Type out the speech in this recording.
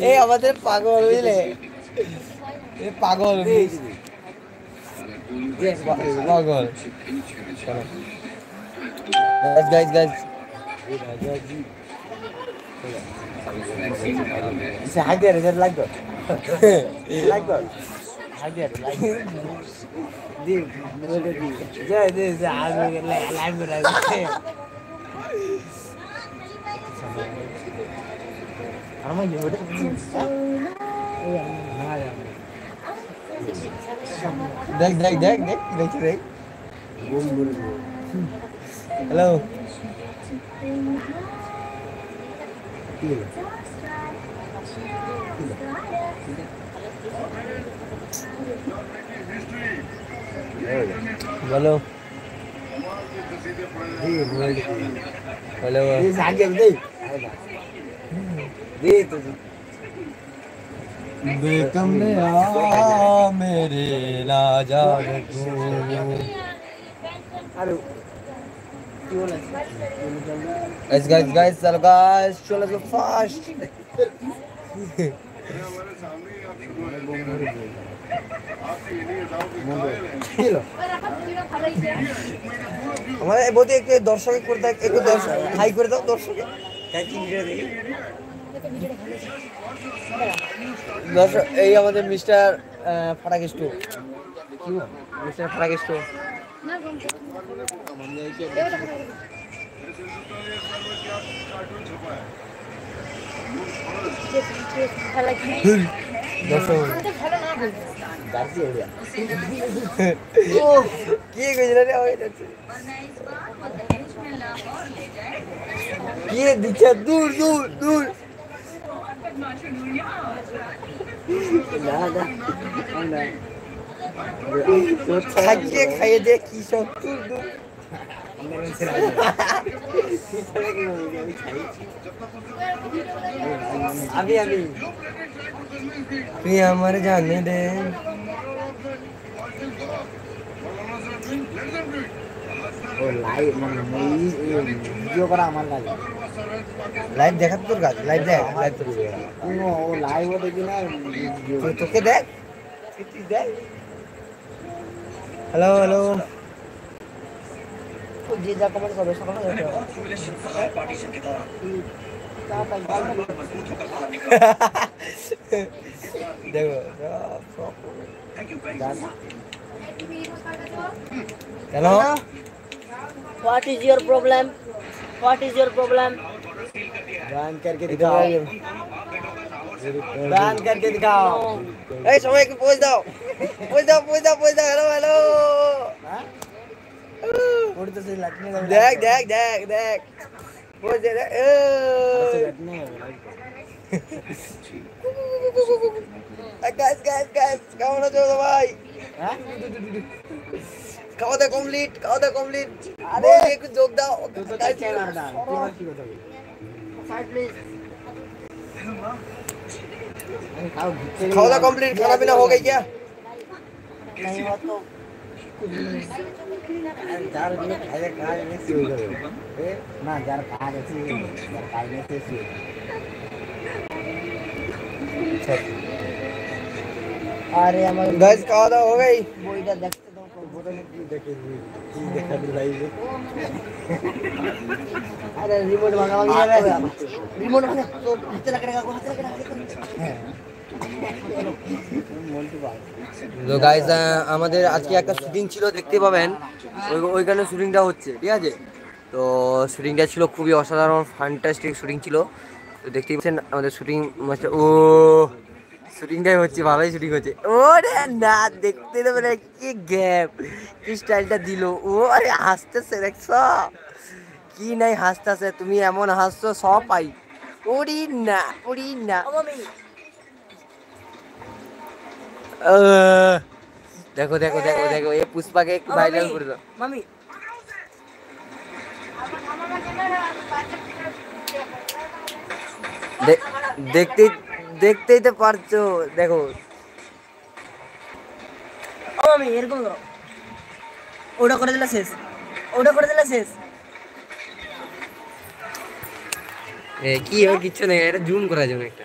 এ আমাদের পাগল বুঝলে, এ পাগল পাগল। গাইজ গাইজ হাই দিয়ে রেজাল্ট লাগবে লাগবে হাই দিয়ে লাগবে দি বলে দি জয় দে আমি লাইভ লাগবে আমার ইউটিউব দেখ দেখ দেখ দেখ দেখি দেখ হ্যালো বলো हेलो बेकम ने आ मेरे राजा guys चलो guys चलो फास्ट हमारे बहुत एक दर्शक करता है एक दर्शक हाई कर दो दर्शक दर्शक এই আমাদের মিস্টার ফারাকিস্টু মিস্টার ফারাকিস্টু কি কইছিল রে ওই কি দিছে দূর দূর দূর না না না খাইয়ে খাইয়ে দে কি সব দূর দূর अभी अभी हमारे जाने दे लाइव वीडियो करा हमारे लाइव देखा तो का लाइव देख लाइव तो वो लाइव वो देखी ना तो के देख देख हेलो हेलो যে যা কমেন্ট করবে সকালে দেখো hello what is your problem what is your problem ban करके दिखाओ बैन करके दिखाओ ए समय को पूछ दो हेलो हेलो और तो सही लगने लगा देख देख देख देख पूछ दे गाइस गाइस गाइस कौन हो जो भाई हैं খাওয়া কমপ্লিট আরে একটু যোগ দাও তো গাইস মার দাও তোমার কি কথা সাইড প্লিজ खाओ कमप्लीट खाना पीना हो गई क्या नहीं हो तो जार दिए खाए खाए नहीं सो गए ए ना जार खा गए जार खाए नहीं से सो अरे हमारे गाइस खाओ हो गई बोईटा देखते दो बोतल में की देखे की देखा दिलाई अरे रिमोट मंगावा गया रिमोट मंगा तो हाथ लगेगा তো গাইস আমাদের আজকে একটা শুটিং ছিল দেখতে পাবেন ওইখানে শুটিংটা হচ্ছে ঠিক আছে তো শুটিংটা ছিল খুবই অসাধারণ ফ্যান্টাস্টিক শুটিং ছিল তো দেখতেই পাচ্ছেন আমাদের শুটিং ও শুটিংটাই হচ্ছে ভালোই শুটিং হচ্ছে ওরে না দেখতে তো মানে কি গ্যাপ কি স্টাইলটা দিল ও আরে হাসতেছে দেখছো কি নাই হাসতেছে তুমি এমন হাসছো সব পাই ওরি না देखो देखो देखो देखो ये पुष्पा के एक वायरल कर दो मम्मी देखते देखते ही तो पारचो देखो ও মামি এরকম করো ওটা করে দিলা শেষ কি হবে কিচ্ছু নেই, এটা জুম করার জন্য একটা